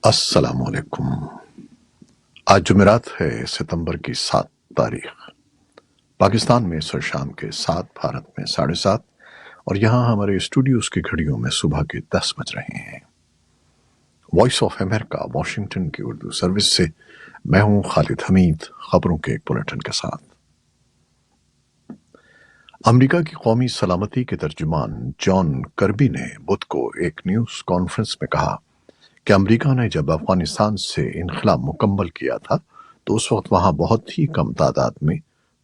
अस्सलाम वालेकुम। आज जुमेरात है, सितंबर की 7 तारीख। पाकिस्तान में सर शाम के 7, भारत में 7:30 और यहाँ हमारे स्टूडियोज की घड़ियों में सुबह के 10 बज रहे हैं। वॉइस ऑफ अमेरिका वॉशिंगटन की उर्दू सर्विस से मैं हूँ खालिद हमीद, खबरों के एक बुलेटिन के साथ। अमेरिका की कौमी सलामती के तर्जुमान जॉन कर्बी ने बुध को एक न्यूज़ कॉन्फ्रेंस में कहा कि अमेरिका ने जब अफगानिस्तान से इनखला मुकम्मल किया था तो उस वक्त वहां बहुत ही कम तादाद में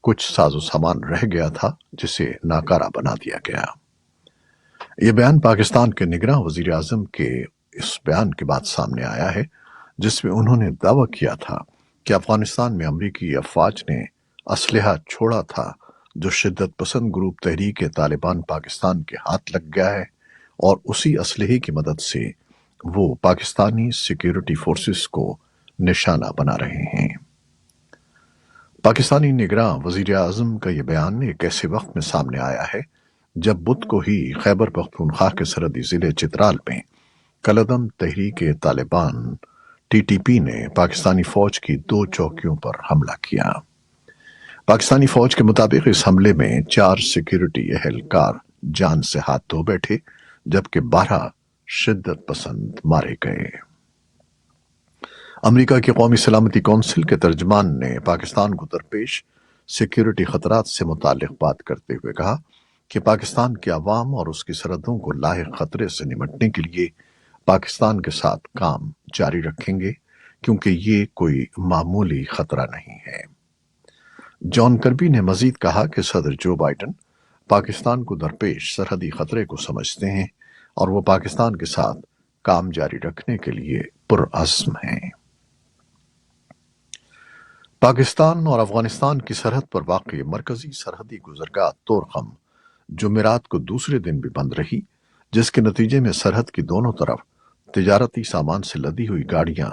कुछ साजो सामान रह गया था जिसे नाकारा बना दिया गया। ये बयान पाकिस्तान के निगरां वजीर आजम के इस बयान के बाद सामने आया है जिसमें उन्होंने दावा किया था कि अफगानिस्तान में अमरीकी अफवाज ने असलहा छोड़ा था जो शिद्दत पसंद ग्रुप तहरीक तालिबान पाकिस्तान के हाथ लग गया है और उसी असलहे की मदद से वो पाकिस्तानी सिक्योरिटी फोर्सेस को निशाना बना रहे हैं। पाकिस्तानी निगरां वजीर आजम का ये बयान एक ऐसे वक्त में सामने आया है जब बुध को ही खैबर पख्तूनख्वा के सरहदी जिले चित्राल में कलदम तहरीक तालिबान टीटीपी ने पाकिस्तानी फौज की 2 चौकियों पर हमला किया। पाकिस्तानी फौज के मुताबिक इस हमले में 4 सिक्योरिटी एहलकार जान से हाथ धो बैठे जबकि 12 शिद्दत पसंद मारे गए। अमेरिका की कौमी सलामती कौंसिल के तर्जमान ने पाकिस्तान को दरपेश सिक्योरिटी खतरात से मुताल्लिक बात करते हुए कहा कि पाकिस्तान के अवाम और उसकी सरहदों को लाहिक खतरे से निपटने के लिए पाकिस्तान के साथ काम जारी रखेंगे क्योंकि ये कोई मामूली खतरा नहीं है। जॉन कर्बी ने मजीद कहा कि सदर जो बाइडन पाकिस्तान को दरपेश सरहदी खतरे को समझते हैं और वो पाकिस्तान के साथ काम जारी रखने के लिए पुरअज़्म हैं। पाकिस्तान और अफगानिस्तान की सरहद पर वाक़ई मरकजी सरहदी गुज़रगाह तोरखम जुमेरात को दूसरे दिन भी बंद रही जिसके नतीजे में सरहद की दोनों तरफ तिजारती सामान से लदी हुई गाड़ियां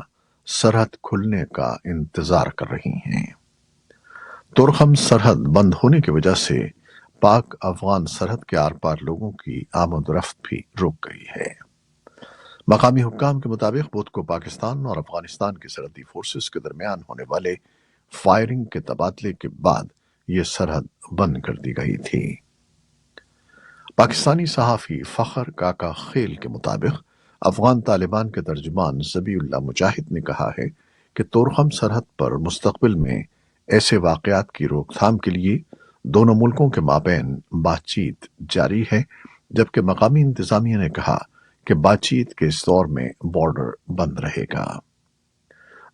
सरहद खुलने का इंतजार कर रही हैं। तोरखम सरहद बंद होने की वजह से पाक अफगान सरहद के आर पार लोगों की आमद-ओ-रफ्त भी रुक गई है। मकामी हुक्काम के मुताबिक बुध को पाकिस्तान और अफगानिस्तान की सरहदी फोर्सेस के दरमियान होने वाले फायरिंग के तबादले के बाद ये सरहद बंद कर दी गई थी। पाकिस्तानी सहाफ़ी फ़ख्र काका खेल के मुताबिक अफगान तालिबान के तर्जुमान ज़बीउल्लाह मुजाहिद ने कहा है कि तोरखम सरहद पर मुस्तक़बिल में ऐसे वाक़यात की रोकथाम के लिए दोनों मुल्कों के माबैन बातचीत जारी है जबकि मकामी इंतज़ामिया ने कहा कि बातचीत के इस दौर में बॉर्डर बंद रहेगा।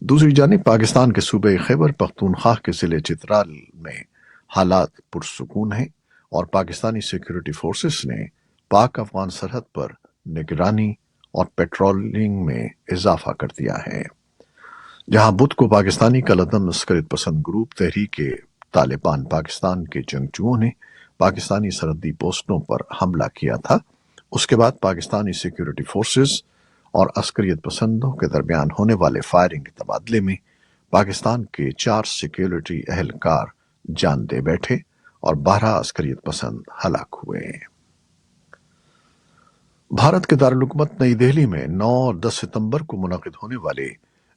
दूसरी जानिब पाकिस्तान के सूबे खैबर पख्तूनख्वा के जिले चित्राल में हालात पुरसुकून हैं और पाकिस्तानी सिक्योरिटी फोर्सेस ने पाक अफगान सरहद पर निगरानी और पेट्रोलिंग में इजाफा कर दिया है। जहां बुध को पाकिस्तानी कलदम अस्करियत पसंद ग्रुप तहरीक तालिबान पाकिस्तान के जंगजुओं ने पाकिस्तानी सरहदी पोस्टों पर हमला किया था, उसके बाद पाकिस्तानी सिक्योरिटी फोर्सेस और अस्करियत पसंदों के दरमियान होने वाले फायरिंग के तबादले में पाकिस्तान के 4 सिक्योरिटी एहलकार जान दे बैठे और 12 अस्करियत पसंद हलाक हुए। भारत के दारुल-हुकूमत नई दिल्ली में 9 और 10 सितंबर को मुनक़िद होने वाले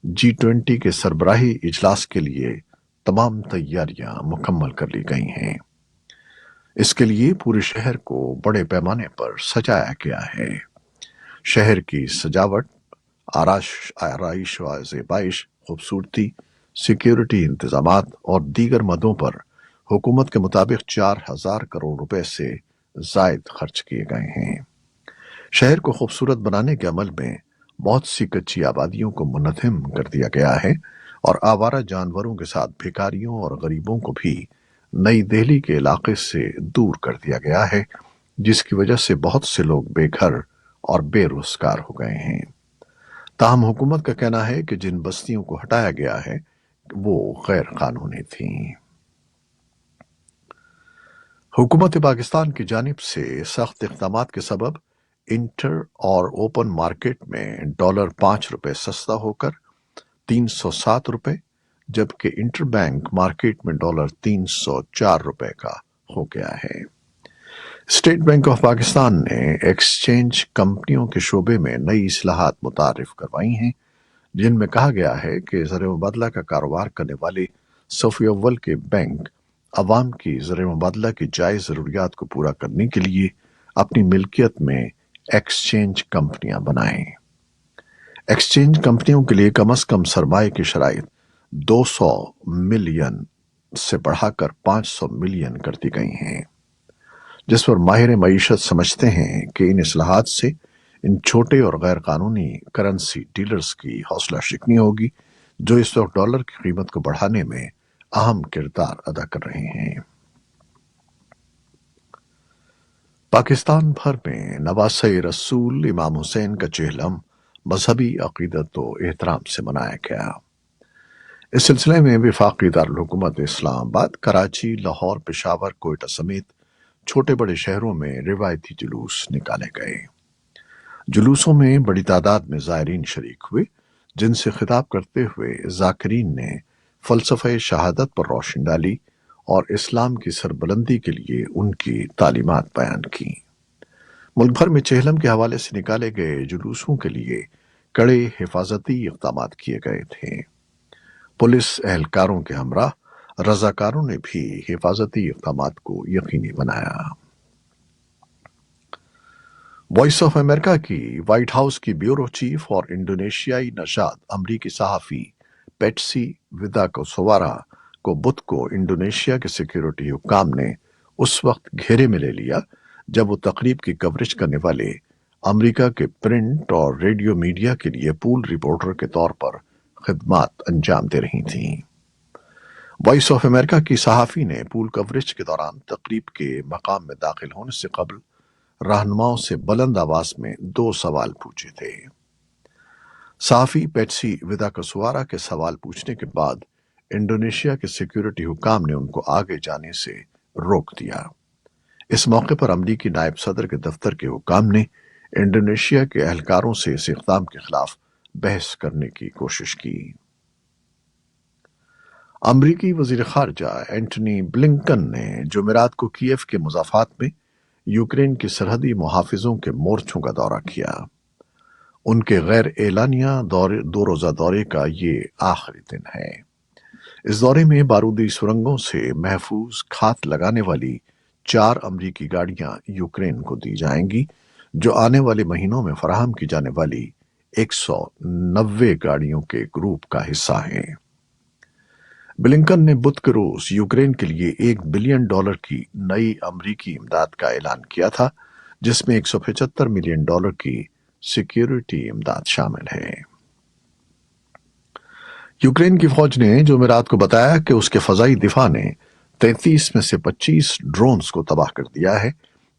G20 के सरबराही इजलास के लिए तमाम तैयारियां मुकम्मल कर ली गई हैं। इसके लिए पूरे शहर को बड़े पैमाने पर सजाया गया है। शहर की सजावट, आराइश व ज़ेबाइश, खूबसूरती, सिक्योरिटी इंतजामात और दीगर मदों पर हुकूमत के मुताबिक 4,000 करोड़ रुपए से जायद खर्च किए गए हैं। शहर को खूबसूरत बनाने के अमल में बहुत सी कच्ची आबादियों को मुनज़्ज़म कर दिया गया है और आवारा जानवरों के साथ भिखारियों और गरीबों को भी नई दिल्ली के इलाके से दूर कर दिया गया है जिसकी वजह से बहुत से लोग बेघर और बेरोजगार हो गए हैं। ताहम हुकूमत का कहना है कि जिन बस्तियों को हटाया गया है वो गैर कानूनी थी। हुकूमत पाकिस्तान की जानिब से सख्त इक़दामात के सबब इंटर और ओपन मार्केट में डॉलर 5 रुपए सस्ता होकर 307 रुपए जबकि इंटर बैंक मार्केट में डॉलर 304 रुपए का हो गया है। स्टेट बैंक ऑफ पाकिस्तान ने एक्सचेंज कंपनियों के शोबे में नई इस्लाहात मुतारिफ करवाई हैं جن میں کہا گیا ہے کہ زر مبادلہ کا کاروبار کرنے والے صف اول کے بینک عوام کی زر مبادلہ کی جائز ضروریات کو پورا کرنے کے لیے اپنی ملکیت میں ایکسچینج کمپنیاں بنائیں۔ ایکسچینج کمپنیوں کے لیے کم از کم سرمایہ کی شرائط 200 ملین سے بڑھا کر 500 ملین کر دی گئی ہیں، جس پر ماہر معیشت سمجھتے ہیں کہ ان اصلاحات سے ان چھوٹے اور غیر قانونی کرنسی ڈیلرز کی حوصلہ شکنی ہوگی جو اس وقت ڈالر کی قیمت کو بڑھانے میں اہم کردار ادا کر رہے ہیں۔ پاکستان بھر میں نواسہ رسول امام حسین کا چہلم مذہبی عقیدت و احترام سے منایا گیا۔ اس سلسلے میں وفاقی دارالحکومت اسلام آباد، کراچی، لاہور، پشاور، کوئٹہ سمیت چھوٹے بڑے شہروں میں روایتی جلوس نکالے گئے۔ جلوسوں میں بڑی تعداد میں زائرین شریک ہوئے، جن سے خطاب کرتے ہوئے ذاکرین نے فلسفہ شہادت پر روشنی ڈالی اور اسلام کی سربلندی کے لیے ان کی تعلیمات بیان کی۔ ملک بھر میں چہلم کے حوالے سے نکالے گئے جلوسوں کے لیے کڑے حفاظتی اقدامات کیے گئے تھے۔ پولیس اہلکاروں کے ہمراہ رضاکاروں نے بھی حفاظتی اقدامات کو یقینی بنایا۔ وائس آف امریکہ کی وائٹ ہاؤس کی بیورو چیف اور انڈونیشیائی نژاد امریکی صحافی پیٹسی وداکسوارا کو بدھ کو انڈونیشیا کے سیکیورٹی حکام نے اس وقت گھیرے میں لے لیا جب وہ تقریب کی کوریج کرنے والے امریکہ کے پرنٹ اور ریڈیو میڈیا کے لیے پول رپورٹر کے طور پر خدمات انجام دے رہی تھیں۔ وائس آف امریکہ کی صحافی نے پول کوریج کے دوران تقریب کے مقام میں داخل ہونے سے قبل رہنماؤں سے بلند آواز میں 2 سوال پوچھے تھے۔ صحافی پیٹسی وداکسوارا کے سوال پوچھنے کے بعد انڈونیشیا کے سیکیورٹی حکام نے ان کو آگے جانے سے روک دیا۔ اس موقع پر امریکی نائب صدر کے دفتر کے حکام نے انڈونیشیا کے اہلکاروں سے اس اقدام کے خلاف بحث کرنے کی کوشش کی۔ امریکی وزیر خارجہ اینٹونی بلنکن نے جمعرات کو کیف کے مضافات میں یوکرین کی سرحدی محافظوں کے مورچوں کا دورہ کیا۔ ان کے غیر اعلانیہ 2 روزہ دورے کا یہ آخری دن ہے۔ اس دورے میں بارودی سرنگوں سے محفوظ کھاد لگانے والی 4 امریکی گاڑیاں یوکرین کو دی جائیں گی، جو آنے والے مہینوں میں فراہم کی جانے والی 190 گاڑیوں کے گروپ کا حصہ ہیں۔ بلنکن نے بدھ کے روز یوکرین کے لیے $1 بلین کی نئی امریکی امداد کا اعلان کیا تھا، جس میں $175 ملین کی سیکیورٹی امداد شامل ہے۔ یوکرین کی فوج نے جمعرات کو بتایا کہ اس کے فضائی دفاع نے 33 میں سے 25 ڈرونز کو تباہ کر دیا ہے،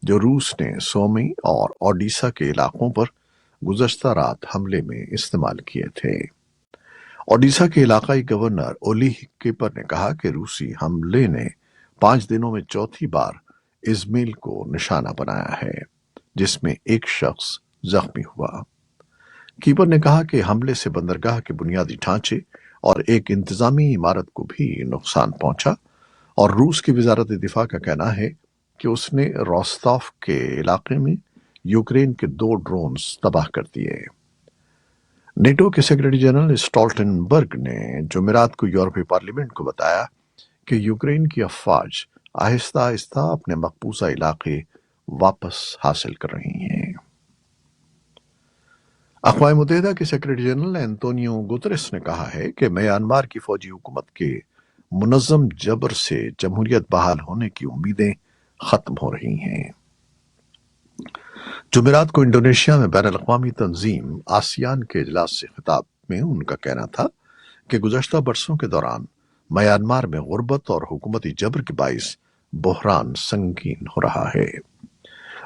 جو روس نے سومی اور اوڈیسا کے علاقوں پر گزشتہ رات حملے میں استعمال کیے تھے۔ اوڈیسا کے علاقائی گورنر اولیہ کیپر نے کہا کہ روسی حملے نے 5 دنوں میں چوتھی بار ازمیل کو نشانہ بنایا ہے، جس میں ایک شخص زخمی ہوا۔ کیپر نے کہا کہ حملے سے بندرگاہ کے بنیادی ڈھانچے اور ایک انتظامی عمارت کو بھی نقصان پہنچا، اور روس کی وزارت دفاع کا کہنا ہے کہ اس نے روستاف کے علاقے میں یوکرین کے 2 ڈرونز تباہ کر دیے۔ نیٹو کے سیکرٹری جنرل اسٹولٹنبرگ نے جمعرات کو یورپی پارلیمنٹ کو بتایا کہ یوکرین کی افواج آہستہ آہستہ اپنے مقبوضہ علاقے واپس حاصل کر رہی ہیں۔ اقوام متحدہ کے سیکرٹری جنرل اینتونیو گوتریس نے کہا ہے کہ میانمار کی فوجی حکومت کے منظم جبر سے جمہوریت بحال ہونے کی امیدیں ختم ہو رہی ہیں۔ جمعرات کو انڈونیشیا میں بین الاقوامی تنظیم آسیان کے اجلاس سے خطاب میں ان کا کہنا تھا کہ گزشتہ برسوں کے دوران میانمار میں غربت اور حکومتی جبر کے باعث بحران سنگین ہو رہا ہے۔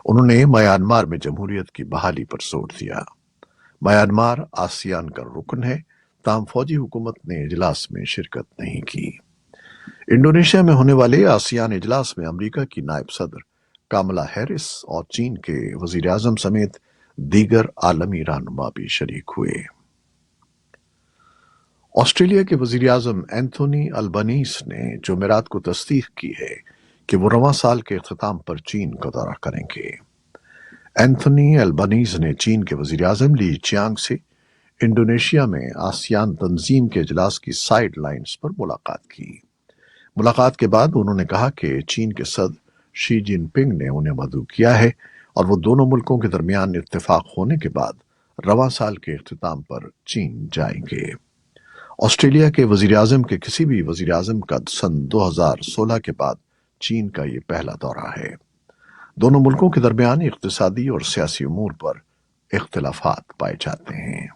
انہوں نے میانمار میں جمہوریت کی بحالی پر زور دیا۔ میانمار آسیان کا رکن ہے، تاہم فوجی حکومت نے اجلاس میں شرکت نہیں کی۔ انڈونیشیا میں ہونے والے آسیان اجلاس میں امریکہ کی نائب صدر کاملا ہیرس اور چین کے وزیر اعظم سمیت دیگر عالمی رہنما بھی شریک ہوئے۔ آسٹریلیا کے وزیر اعظم اینتھونی البنیز نے جمعرات کو تصدیق کی ہے کہ وہ رواں سال کے اختتام پر چین کا دورہ کریں گے۔ اینتھونی البنیز نے چین کے وزیر اعظم لی چیانگ سے इंडोनेशिया में आसियान तंजीम के इजलास की साइड लाइन्स पर मुलाकात की। मुलाकात के बाद उन्होंने कहा कि चीन के सदर शी जिनपिंग ने उन्हें मदऊ किया है और वो दोनों मुल्कों के दरमियान इत्तेफाक होने के बाद रवां साल के इख्तिताम पर चीन जाएंगे। ऑस्ट्रेलिया के वजीर-ए-आज़म के किसी भी वजीर-ए-आज़म का सन 2016 के बाद चीन का ये पहला दौरा है। दोनों मुल्कों के दरमियान इक्तिसादी और सियासी उमूर पर इख्तिलाफात पाए जाते हैं।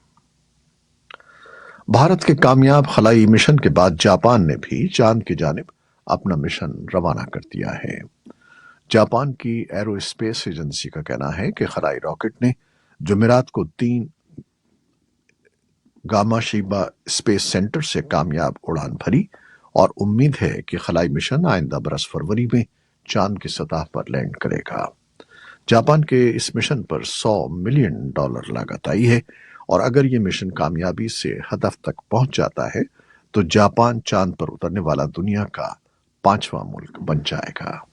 भारत के कामयाब खलाई मिशन के बाद जापान ने भी चांद की जानिब अपना मिशन रवाना कर दिया है। जापान की एरोस्पेस एजेंसी का कहना है कि खलाई रॉकेट ने जुमेरात को 3 गामाशीबा स्पेस सेंटर से कामयाब उड़ान भरी और उम्मीद है कि खलाई मिशन आइंदा बरस फरवरी में चांद की सतह पर लैंड करेगा। जापान के इस मिशन पर $100 मिलियन लागत आई है और अगर ये मिशन कामयाबी से हदफ तक पहुंच जाता है तो जापान चांद पर उतरने वाला दुनिया का 5वां मुल्क बन जाएगा।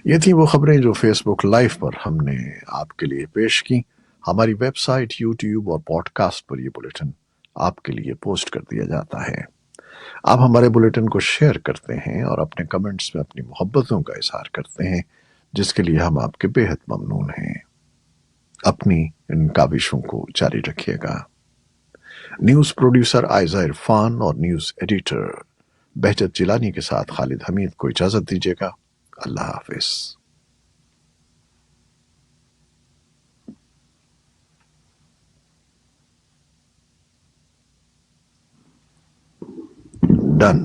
ये थी वो खबरें जो फेसबुक लाइव पर हमने आपके लिए पेश की। हमारी वेबसाइट, यूट्यूब और पॉडकास्ट पर ये बुलेटिन आपके लिए पोस्ट कर दिया जाता है। आप हमारे बुलेटिन को शेयर करते हैं और अपने कमेंट्स में अपनी मोहब्बतों का इजहार करते हैं, जिसके लिए हम आपके बेहद ममनून हैं। अपनी इन काविशों को जारी रखिएगा। न्यूज प्रोड्यूसर आयजा इरफान और न्यूज एडिटर बहजत जिलानी के साथ खालिद हमीद को इजाजत दीजिएगा। अल्लाह हाफिज। डन।